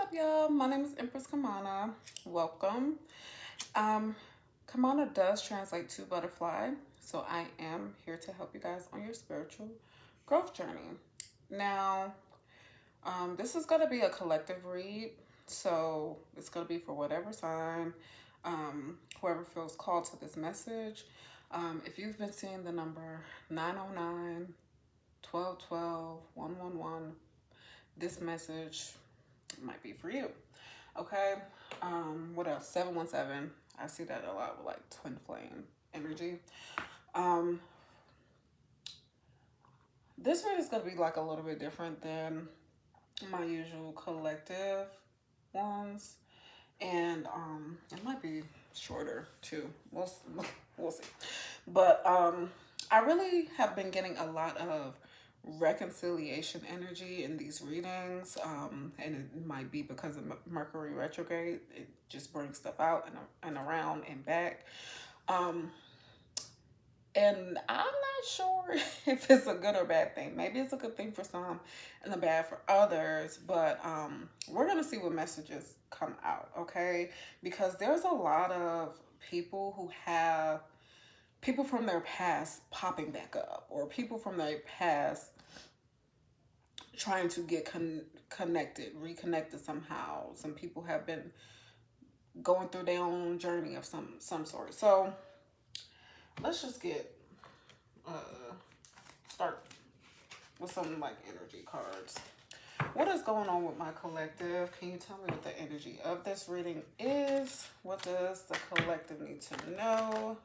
up, y'all? My name is Empress Kamana. Welcome. Um, Kamana does translate to butterfly, so I am here to help you guys on your spiritual growth journey. Now, this is going to be a collective read, so it's going to be for whatever sign, whoever feels called to this message. If you've been seeing the number 909, 1212, 111, this message might be for you. Okay. What else? 717. I see that a lot with like twin flame energy. Um, this read is gonna be like a little bit different than my usual collective ones. And it might be shorter too. We'll see. But I really have been getting a lot of reconciliation energy in these readings, and it might be because of Mercury retrograde. It just brings stuff out and around and back. Um, and I'm not sure if it's a good or bad thing. Maybe it's a good thing for some and a bad for others. But we're going to see what messages come out, okay? Because there's a lot of people who have people from their past popping back up, or people from their past trying to get connected, reconnected somehow. Some people have been going through their own journey of some sort. So let's just get start with some like energy cards. What is going on with my collective? Can you tell me what the energy of this reading is? What does the collective need to know?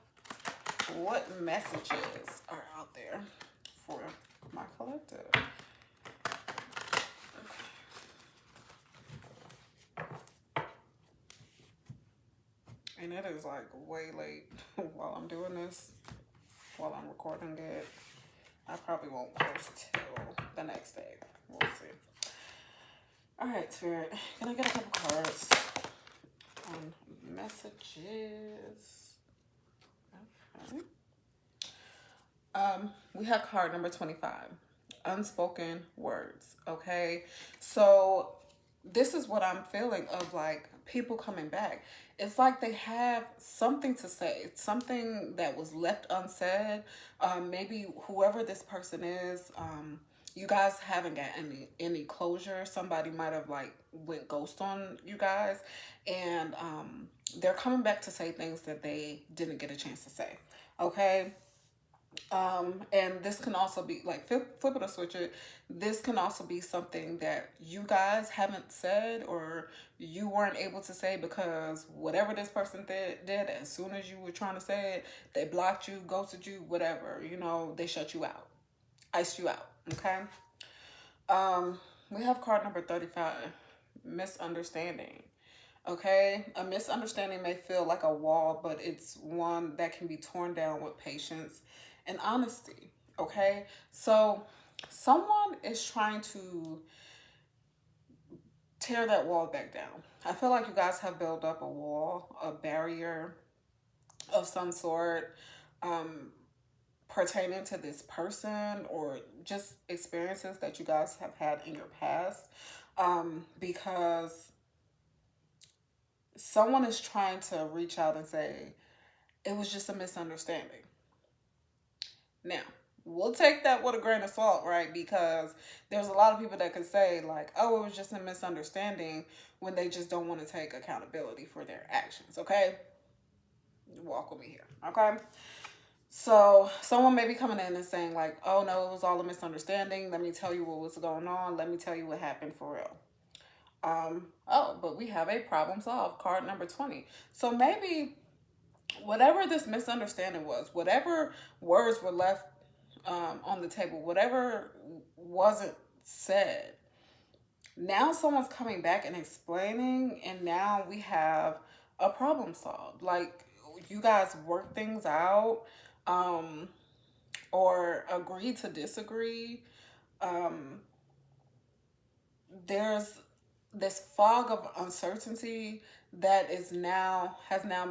What messages are out there for my collective? And it is like way late while I'm doing this, while I'm recording it. I probably won't post till the next day. We'll see. All right, Spirit. Can I get a couple cards on messages? Okay. We have card number 25, unspoken words. Okay, so this is what I'm feeling of like people coming back. It's like they have something to say, something that was left unsaid. Maybe whoever this person is, you guys haven't got any closure. Somebody might have like went ghost on you guys, and they're coming back to say things that they didn't get a chance to say. Okay. And this can also be like flip it or switch it. This can also be something that you guys haven't said, or you weren't able to say because whatever this person did, as soon as you were trying to say it, they blocked you, ghosted you, whatever. You know, they shut you out, iced you out. Okay. We have card number 35, misunderstanding. Okay, a misunderstanding may feel like a wall, but it's one that can be torn down with patience and honesty. Okay, so someone is trying to tear that wall back down. I feel like you guys have built up a wall, a barrier of some sort, um, pertaining to this person or just experiences that you guys have had in your past, because someone is trying to reach out and say, it was just a misunderstanding. Now, we'll take that with a grain of salt, right? Because there's a lot of people that could say, like, oh, it was just a misunderstanding when they just don't want to take accountability for their actions, okay? Walk with me here, okay? So, someone may be coming in and saying, like, oh, no, it was all a misunderstanding. Let me tell you what was going on. Let me tell you what happened for real. Oh, but we have a problem solved, card number 20. So maybe whatever this misunderstanding was, whatever words were left on the table, whatever wasn't said, now someone's coming back and explaining, and now we have a problem solved. Like, you guys work things out, um, or agree to disagree. Um, there's this fog of uncertainty that has now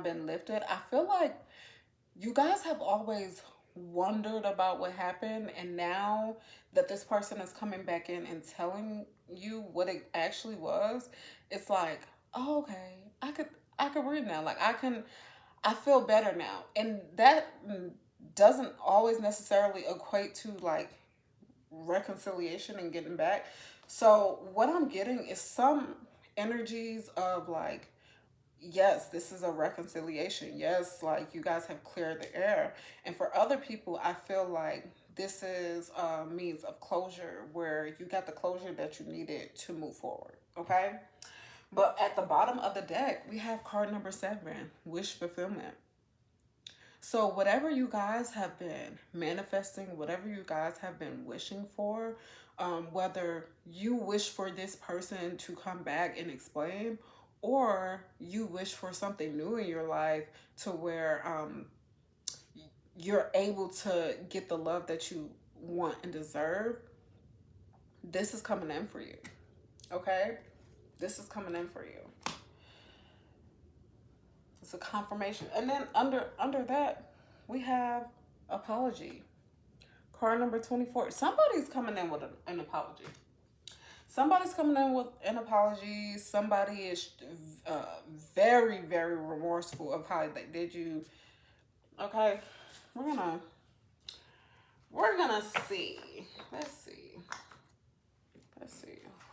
been lifted. I feel like you guys have always wondered about what happened, and now that this person is coming back in and telling you what it actually was, it's like, oh, okay, I could read now. Like I feel better now. And that doesn't always necessarily equate to like reconciliation and getting back. So what I'm getting is some energies of like, yes, this is a reconciliation. Yes, like you guys have cleared the air. And for other people, I feel like this is a means of closure where you got the closure that you needed to move forward. Okay. But at the bottom of the deck, we have card number 7, wish fulfillment. So, whatever you guys have been manifesting, whatever you guys have been wishing for, whether you wish for this person to come back and explain, or you wish for something new in your life to where you're able to get the love that you want and deserve, this is coming in for you. Okay? This is coming in for you. It's a confirmation. And then under that, we have apology. Card number 24. Somebody's coming in with an apology. Somebody's coming in with an apology. Somebody is very, very remorseful of how they did you. Okay, we're gonna see. Let's see.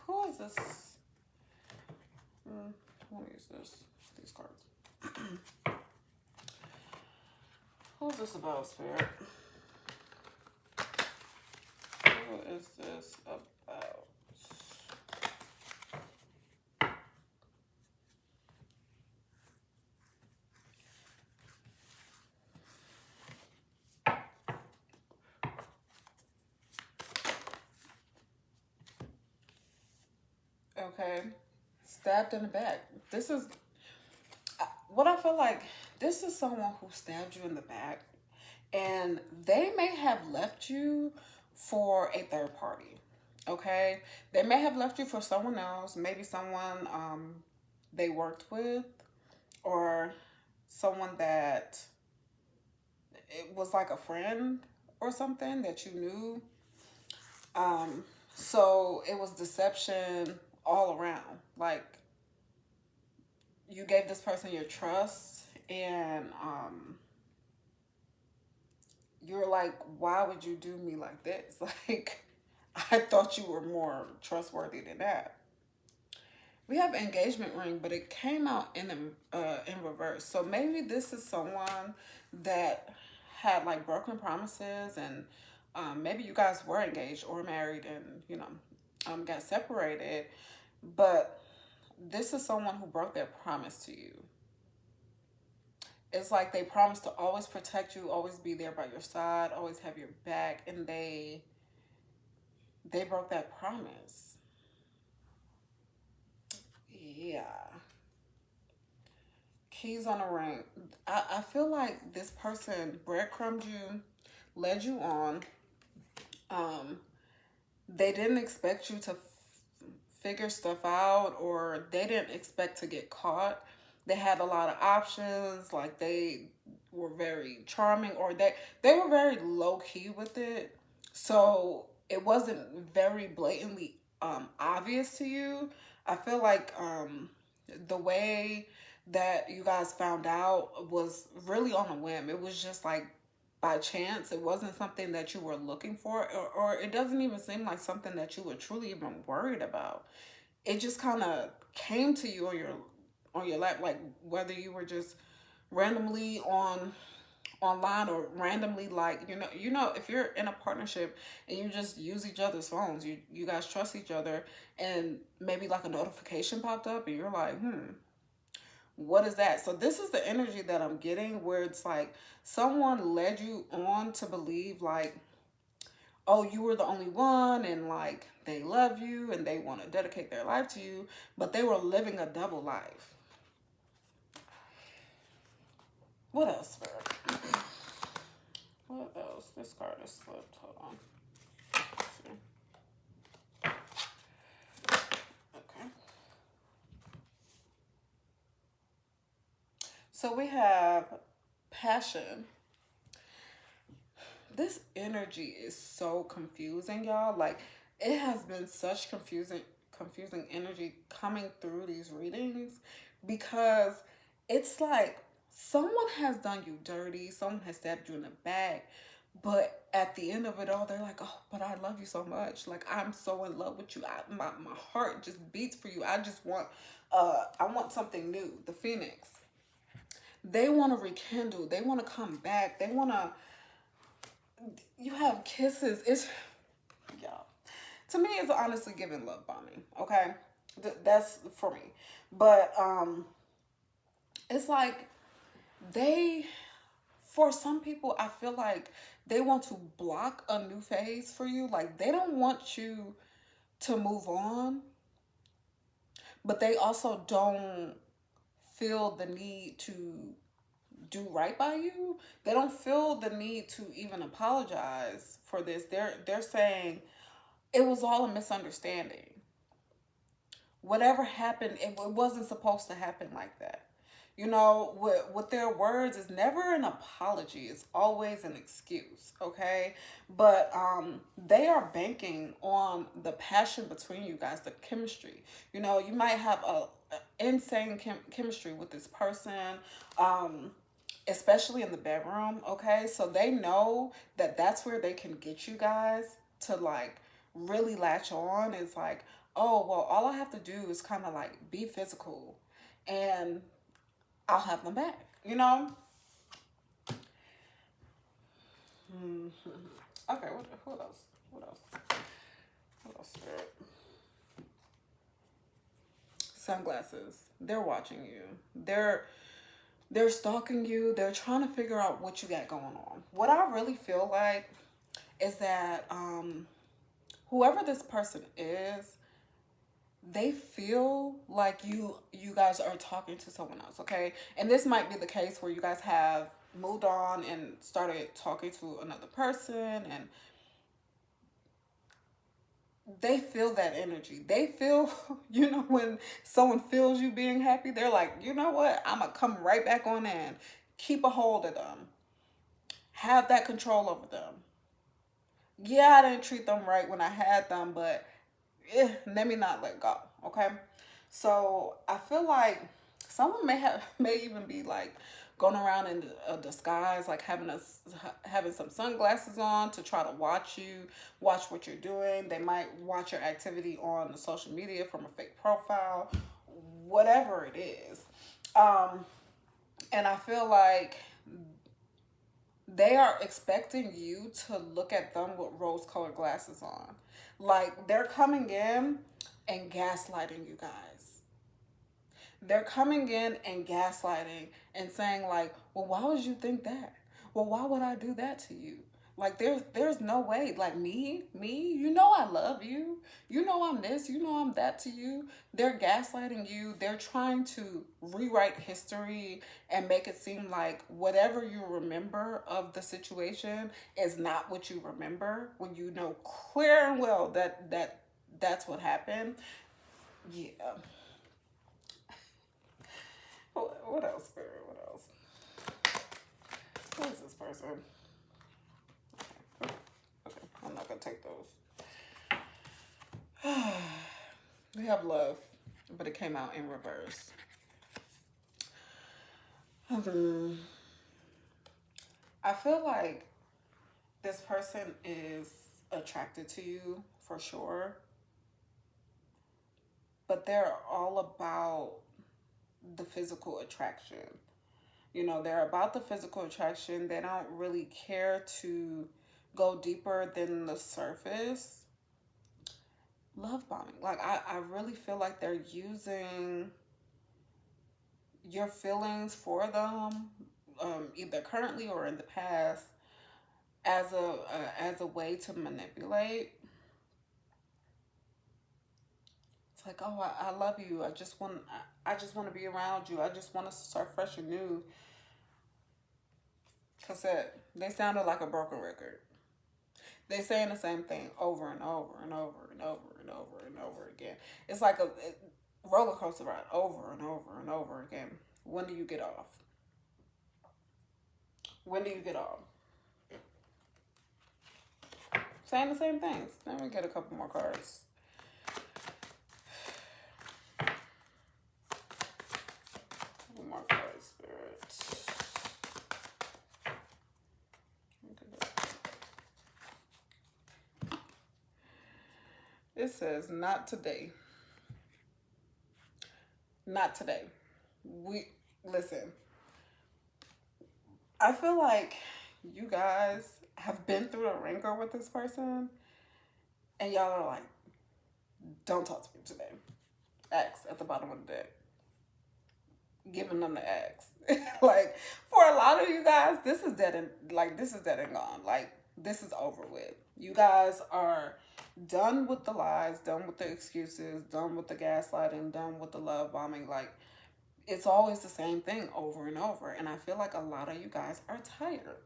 Who is this? Let me use these cards. Who's this about, Spirit? Who is this about? Okay. Stabbed in the back. This is what I feel like. This is someone who stabbed you in the back, and they may have left you for a third party. Okay, they may have left you for someone else, maybe someone they worked with, or someone that it was like a friend or something that you knew. So it was deception all around. Like you gave this person your trust, and you're like, why would you do me like this? Like, I thought you were more trustworthy than that. We have engagement ring, but it came out in reverse. So maybe this is someone that had like broken promises, and maybe you guys were engaged or married, and got separated. But this is someone who broke their promise to you. It's like they promised to always protect you, always be there by your side, always have your back, and they broke that promise. Yeah. Keys on a ring. I feel like this person breadcrumbed you, led you on. They didn't expect you to figure stuff out, or they didn't expect to get caught. They had a lot of options, like they were very charming, or they were very low key with it. So it wasn't very blatantly obvious to you. I feel like the way that you guys found out was really on a whim. It was just like by chance. It wasn't something that you were looking for, or it doesn't even seem like something that you were truly even worried about. It just kind of came to you on your lap, like whether you were just randomly online, or randomly, like if you're in a partnership and you just use each other's phones, you guys trust each other, and maybe like a notification popped up and you're like, what is that? So this is the energy that I'm getting, where it's like someone led you on to believe like, oh, you were the only one, and like they love you and they want to dedicate their life to you, but they were living a double life. What else, Spirit? What else? This card is flipped. Hold on. Let's see. Okay. So we have passion. this energy is so confusing, y'all. Like, it has been such confusing energy coming through these readings, because it's like someone has done you dirty, someone has stabbed you in the back, but at the end of it all, they're like, oh, but I love you so much. Like, I'm so in love with you. My heart just beats for you. I want something new. The Phoenix. They want to rekindle. They want to come back. They want to, you have kisses. It's, yeah. To me, it's honestly giving love bombing. Okay. That's for me. But, it's like they, for some people, I feel like they want to block a new phase for you. Like, they don't want you to move on, but they also don't feel the need to do right by you. They don't feel the need to even apologize for this. They're saying it was all a misunderstanding. Whatever happened, it wasn't supposed to happen like that. You know, with their words is never an apology. It's always an excuse, okay? But they are banking on the passion between you guys, the chemistry. You know, you might have a insane chemistry with this person, especially in the bedroom, okay? So they know that that's where they can get you guys to, like, really latch on. Is like, oh, well, all I have to do is kind of like be physical, and I'll have them back, you know? Okay, what else? What else? What else? Sunglasses. They're watching you. They're stalking you. They're trying to figure out what you got going on. What I really feel like is that whoever this person is, they feel like you guys are talking to someone else, okay? And this might be the case where you guys have moved on and started talking to another person, and they feel that energy. They feel, you know, when someone feels you being happy, they're like, you know what? I'm gonna come right back on in, keep a hold of them, have that control over them. Yeah, I didn't treat them right when I had them, but let me not let go, okay? So I feel like someone may even be like going around in a disguise, like having some sunglasses on to try to watch what you're doing. They might watch your activity on the social media from a fake profile, whatever it is. Um, and I feel like they are expecting you to look at them with rose-colored glasses on. Like, they're coming in and gaslighting you guys. They're coming in and gaslighting and saying like, well, why would you think that? Well, why would I do that to you? Like, there's no way. Like, me, you know I love you. You know I'm this, you know I'm that to you. They're gaslighting you. They're trying to rewrite history and make it seem like whatever you remember of the situation is not what you remember, when you know clear and well that's what happened. Yeah. What else, Spirit? What else? Who is this person? Okay, I'm not gonna take those. We have Love, but it came out in reverse. I feel like this person is attracted to you for sure, but they're all about the physical attraction. You know, they're about the physical attraction. They don't really care to go deeper than the surface. Love bombing. Like, I really feel like they're using your feelings for them, either currently or in the past, as a way to manipulate. It's like, oh, I love you. I just want to be around you. I just want us to start fresh and new. Cassette. They sounded like a broken record. They saying the same thing over and over and over and over and over and over again. It's like a roller coaster ride, over and over and over again. When do you get off? When do you get off? saying the same things. Let me get a couple more cards. Couple more cards, Spirit. It says, not today. Not today. Listen, I feel like you guys have been through the ringer with this person, and y'all are like, don't talk to me today. X at the bottom of the deck. Giving them the X. Like, for a lot of you guys, this is dead and gone. Like, this is over with. You guys are done with the lies, done with the excuses, done with the gaslighting, done with the love bombing. Like, it's always the same thing over and over. And I feel like a lot of you guys are tired.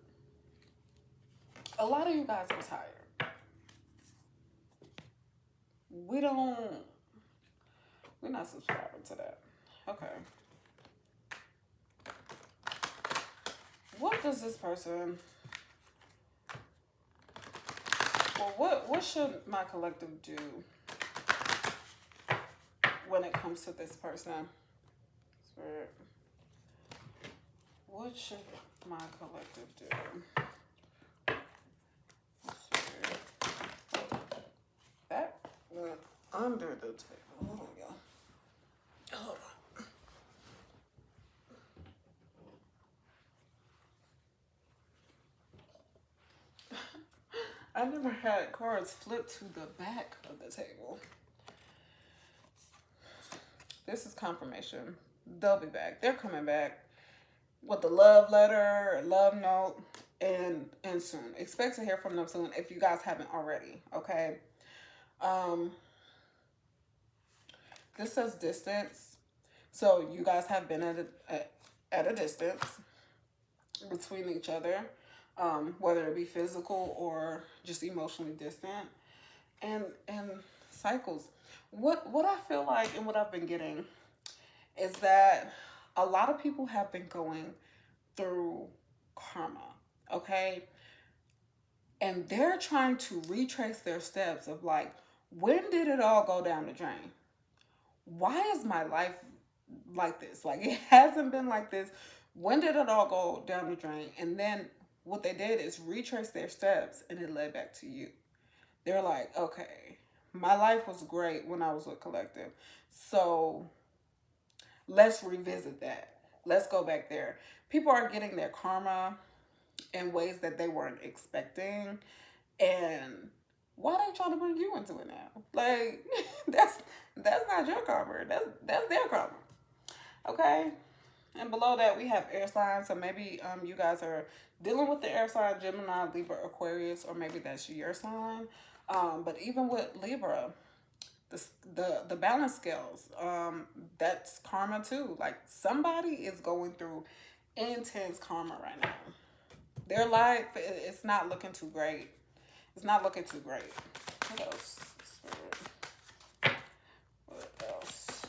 A lot of you guys are tired. We're not subscribing to that. Okay. What does this person... Well, what should my collective do when it comes to this person? Spirit. What should my collective do? Let's see. That went under the table. Oh, yeah. Hold on. I never had cards flipped to the back of the table. This is confirmation. They'll be back. They're coming back with a love letter, a love note, and soon. Expect to hear from them soon if you guys haven't already, okay? This says distance. So you guys have been at a distance between each other, whether it be physical or just emotionally distant, and cycles. What I feel like and what I've been getting is that a lot of people have been going through karma, okay? And they're trying to retrace their steps of like, when did it all go down the drain? Why is my life like this? Like, it hasn't been like this. When did it all go down the drain? And then what they did is retrace their steps, and it led back to you. They're like, okay, my life was great when I was with Collective. So let's revisit that. Let's go back there. People are getting their karma in ways that they weren't expecting. And why are they trying to bring you into it now? Like, that's not your karma. That's their karma. Okay? And below that, we have air signs. So maybe you guys are dealing with the air sign, Gemini, Libra, Aquarius, or maybe that's your sign. But even with Libra, the balance scales, that's karma too. Like, somebody is going through intense karma right now. Their life, it's not looking too great. It's not looking too great. What else? What else?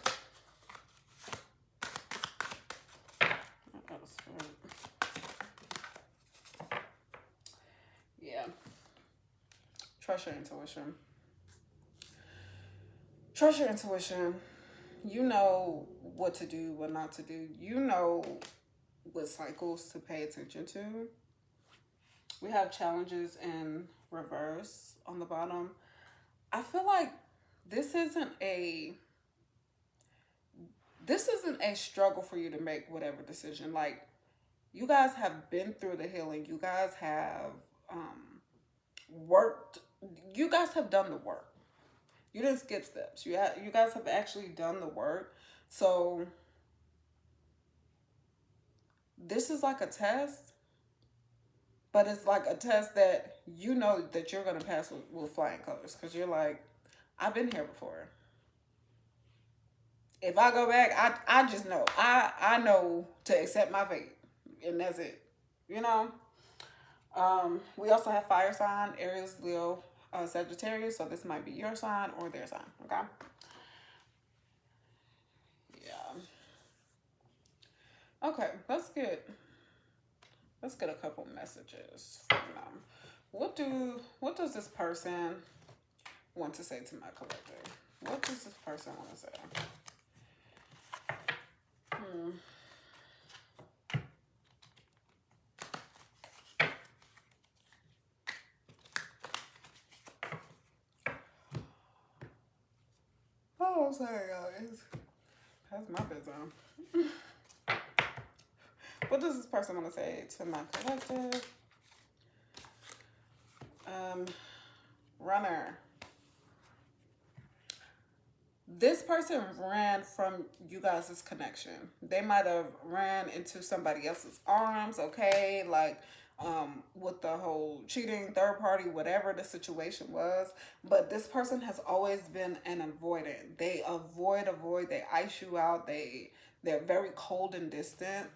Yeah. Trust your intuition. Trust your intuition. You know what to do, what not to do. You know what cycles to pay attention to. We have challenges in reverse on the bottom. I feel like this isn't a struggle for you to make whatever decision. Like, you guys have been through the healing. You guys have worked. You guys have done the work. You didn't skip steps. You guys have actually done the work. So this is like a test, but it's like a test that you know that you're going to pass with flying colors, because you're like, I've been here before. If I go back, I just know. I know to accept my fate, and that's it. You know? We also have fire sign, Aries, Leo, Sagittarius. So this might be your sign or their sign. Okay? Yeah. Okay, let's get Let's get a couple messages from them. What does this person want to say to my collective? What does this person want to say? Oh, I'm sorry, guys. That's my bedtime. What does this person want to say to my collective? Runner. This person ran from you guys' connection. They might have ran into somebody else's arms, okay? Like, with the whole cheating, third party, whatever the situation was. But this person has always been an avoidant. They avoid, they ice you out, they're very cold and distant.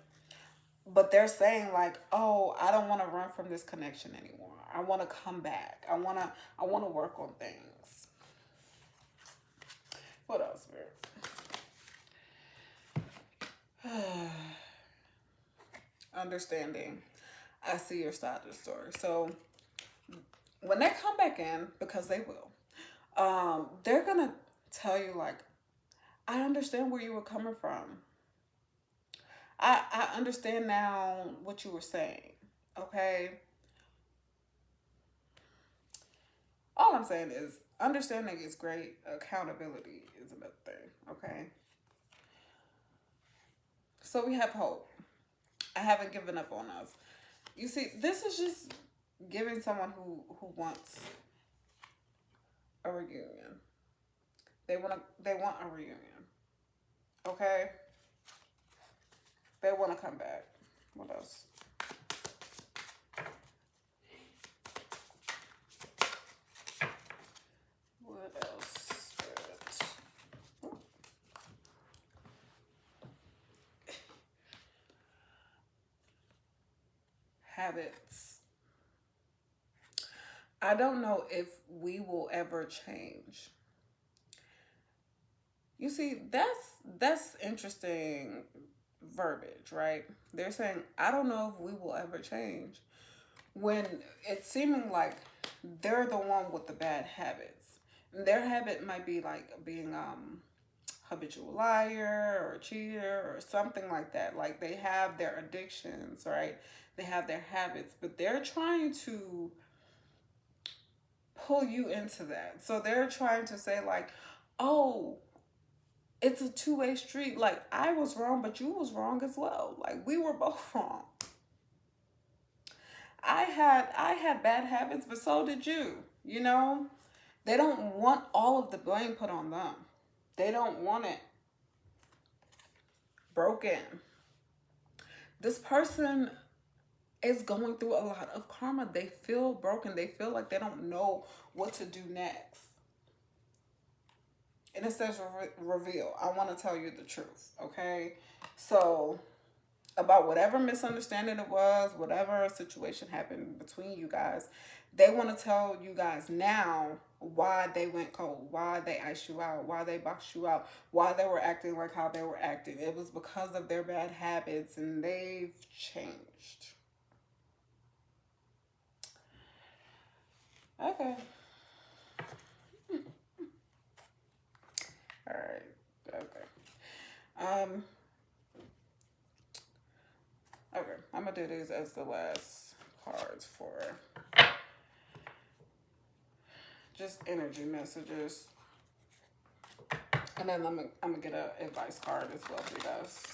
But they're saying like, oh, I don't want to run from this connection anymore. I want to come back. I wanna work on things. What else, Spirit? Understanding. I see your side of the story. So when they come back in, because they will, they're gonna tell you like, I understand where you were coming from. I understand now what you were saying. Okay. All I'm saying is understanding is great. Accountability is another thing. Okay. So we have hope. I haven't given up on us. You see, this is just giving someone who wants a reunion. They want a reunion. Okay? They want to come back. What else? What else? Habits. I don't know if we will ever change. You see, that's interesting verbiage, right? They're saying, I don't know if we will ever change. When it's seeming like they're the one with the bad habits. Their habit might be like being habitual liar or cheater or something like that. Like they have their addictions, right? They have their habits, but they're trying to pull you into that. So they're trying to say like, oh, it's a two-way street. Like I was wrong, but you was wrong as well. Like we were both wrong. I had bad habits, but so did you. You know, they don't want all of the blame put on them. They don't want it broken. This person is going through a lot of karma. They feel broken. They feel like they don't know what to do next. And it says reveal. I want to tell you the truth, okay? So about whatever misunderstanding it was, whatever situation happened between you guys, they want to tell you guys now why they went cold, why they iced you out, why they boxed you out, why they were acting like how they were acting. It was because of their bad habits and they've changed. Okay. All right. Okay. Okay. I'm gonna do these as the last cards for just energy messages, and then I'm gonna get an advice card as well for you guys.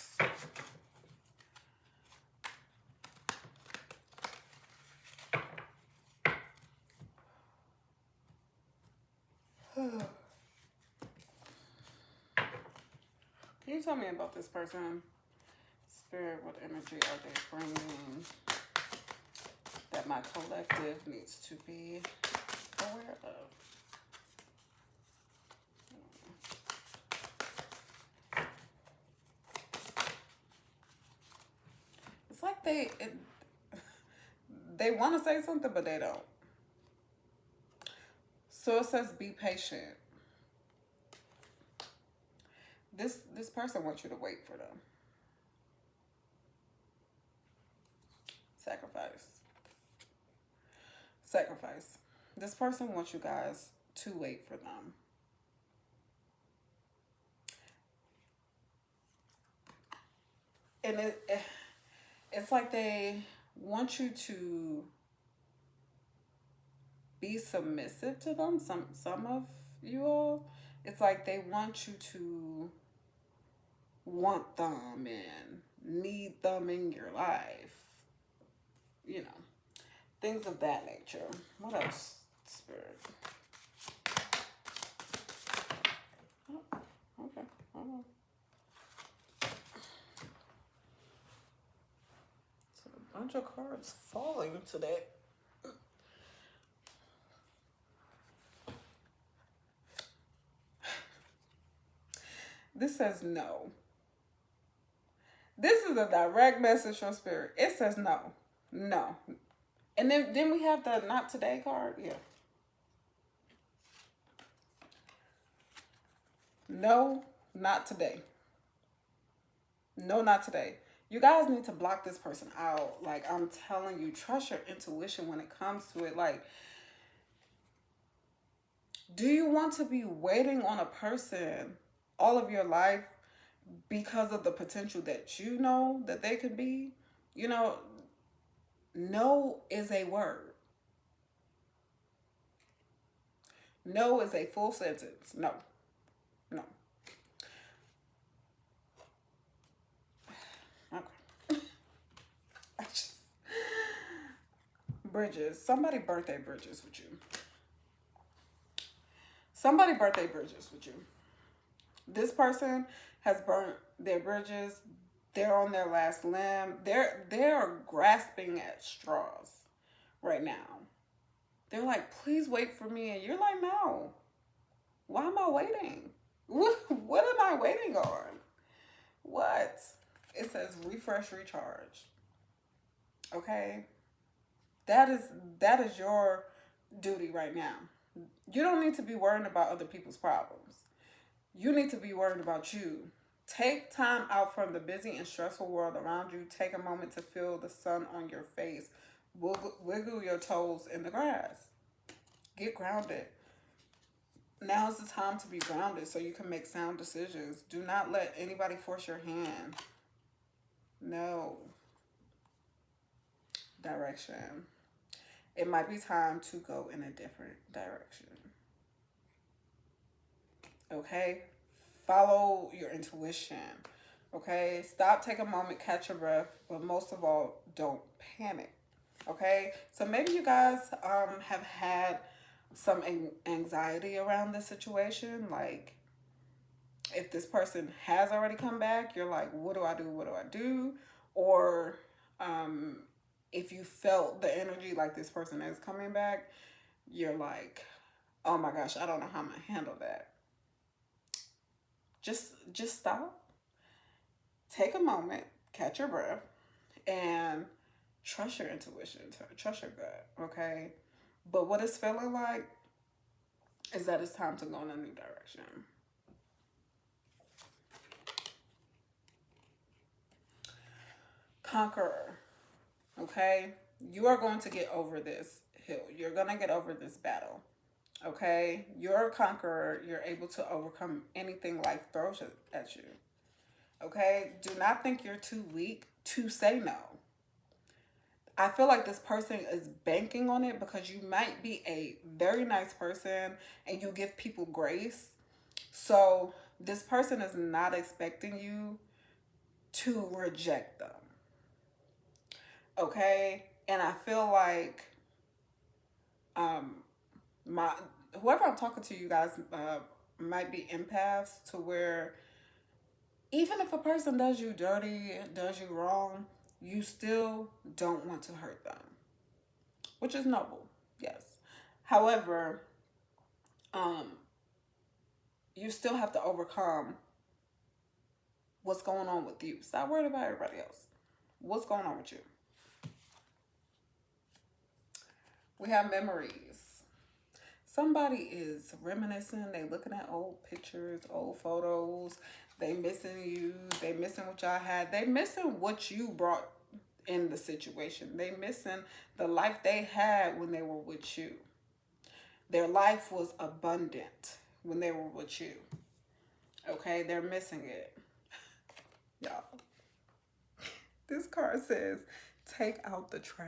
Can you tell me about this person? Spirit, what energy are they bringing that my collective needs to be aware of? It's like they want to say something, but they don't. So it says be patient. This person wants you to wait for them. Sacrifice. Sacrifice. This person wants you guys to wait for them. And it's like they want you to be submissive to them. Some of you all, it's like they want you to want them and need them in your life. You know, things of that nature. What else, Spirit? Oh, okay, hold on. So a bunch of cards falling today. This says no. This is a direct message from Spirit. It says no. No. And then we have the not today card. Yeah. No, not today. No, not today. You guys need to block this person out. Like, I'm telling you, trust your intuition when it comes to it. Like, do you want to be waiting on a person all of your life because of the potential that you know that they could be? You know, no is a word. No is a full sentence. No. No. Okay. Bridges. Somebody birthday bridges with you. Somebody birthday bridges with you. This person has burnt their bridges. They're on their last limb. They're grasping at straws right now. They're like, please wait for me. And you're like, no. Why am I waiting? What am I waiting on? What? It says refresh, recharge. Okay? That is your duty right now. You don't need to be worrying about other people's problems. You need to be worried about you. Take time out from the busy and stressful world around you. Take a moment to feel the sun on your face. Wiggle your toes in the grass. Get grounded. Now is the time to be grounded so you can make sound decisions. Do not let anybody force your hand. No. Direction. It might be time to go in a different direction. Okay? Follow your intuition. Okay? Stop, take a moment, catch your breath, but most of all, don't panic. Okay? So maybe you guys have had some anxiety around this situation. Like, if this person has already come back, you're like, what do I do? What do I do? Or if you felt the energy like this person is coming back, you're like, oh my gosh, I don't know how I'm going to handle that. Just stop, take a moment, catch your breath, and trust your intuition, trust your gut, okay? But what it's feeling like is that it's time to go in a new direction. Conqueror, okay? You are going to get over this hill. You're going to get over this battle. Okay, you're a conqueror. You're able to overcome anything life throws at you. Okay, do not think you're too weak to say no. I feel like this person is banking on it because you might be a very nice person and you give people grace. So this person is not expecting you to reject them. Okay, and I feel like whoever I'm talking to, you guys might be empaths to where even if a person does you dirty, does you wrong, you still don't want to hurt them, which is noble, yes. However, you still have to overcome what's going on with you. Stop worrying about everybody else. What's going on with you? We have memories. Somebody is reminiscing. They looking at old pictures, old photos. They missing you. They missing what y'all had. They missing what you brought in the situation. They missing the life they had when they were with you. Their life was abundant when they were with you. Okay, they're missing it. Y'all. This card says, take out the trash.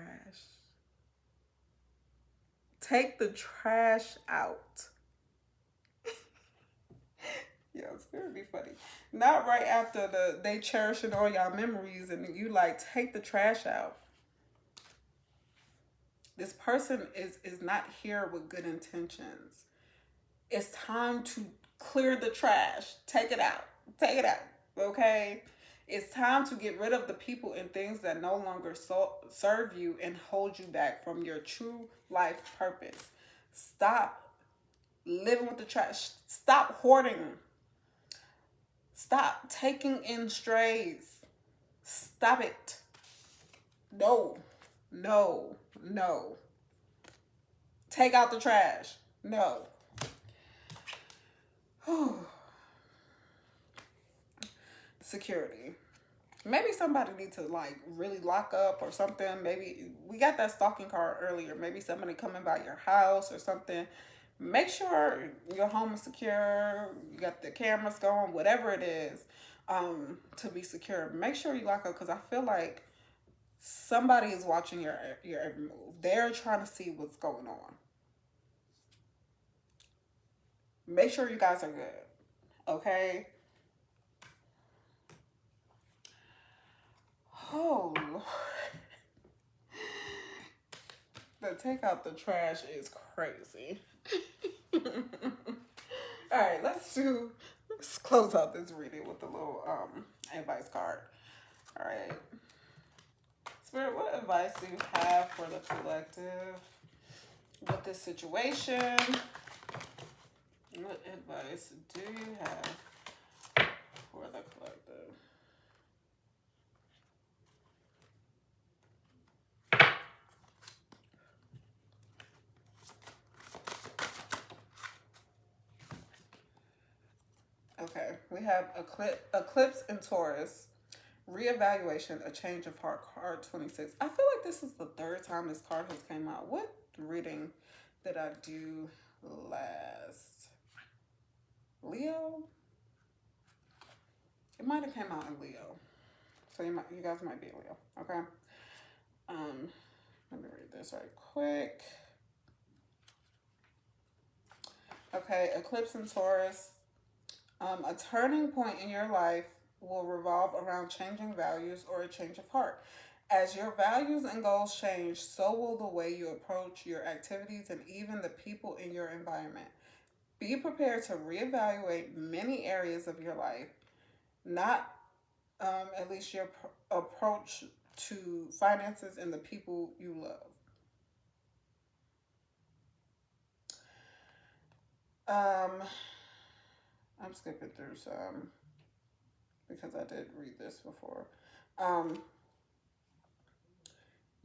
Take the trash out. Yeah, it's gonna be funny. Not right after they cherishing all y'all memories and you like take the trash out. This person is not here with good intentions. It's time to clear the trash. Take it out. Take it out. Okay? It's time to get rid of the people and things that no longer serve you and hold you back from your true life purpose. Stop living with the trash. Stop hoarding. Stop taking in strays. Stop it. No. No. No. Take out the trash. No. Security. Maybe somebody needs to like really lock up or something. Maybe we got that stalking card earlier. Maybe somebody coming by your house or something. Make sure your home is secure. You got the cameras going, whatever it is, to be secure. Make sure you lock up because I feel like somebody is watching your every move. They're trying to see what's going on. Make sure you guys are good. Okay? Oh, Lord. The take out the trash is crazy. All right, let's close out this reading with a little advice card. All right. Spirit, what advice do you have for the collective with this situation? What advice do you have for the collective? Okay, we have Eclipse in Taurus, reevaluation, a change of heart, card 26. I feel like this is the third time this card has came out. What reading did I do last? Leo? It might have came out in Leo. So you guys might be a Leo, okay? Let me read this right quick. Okay, Eclipse in Taurus. A turning point in your life will revolve around changing values or a change of heart. As your values and goals change, so will the way you approach your activities and even the people in your environment. Be prepared to reevaluate many areas of your life, not at least your approach to finances and the people you love. I'm skipping through some because I did read this before.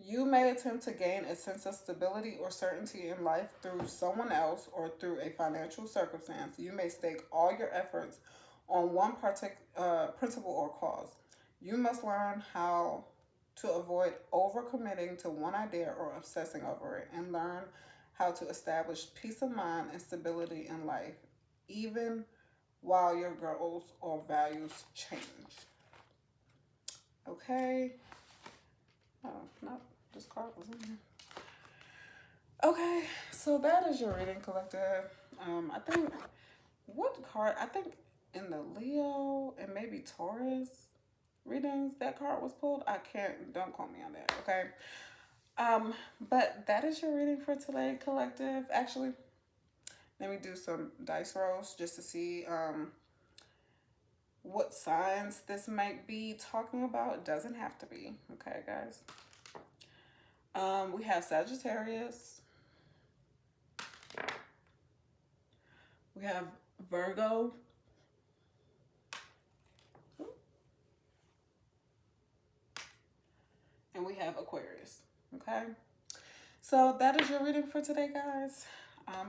You may attempt to gain a sense of stability or certainty in life through someone else or through a financial circumstance. You may stake all your efforts on one principle or cause. You must learn how to avoid overcommitting to one idea or obsessing over it, and learn how to establish peace of mind and stability in life, even while your goals or values change. Okay. Oh, no, this card was in here. Okay, so that is your reading, collective. I think, what card? I think in the Leo and maybe Taurus readings that card was pulled. I can't, don't quote me on that, okay? But that is your reading for today, collective. Actually, let me do some dice rolls just to see what signs this might be talking about. It doesn't have to be, okay, guys? We have Sagittarius. We have Virgo. And we have Aquarius, okay? So that is your reading for today, guys.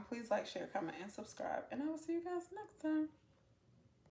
Please like, share, comment, and subscribe. And I will see you guys next time.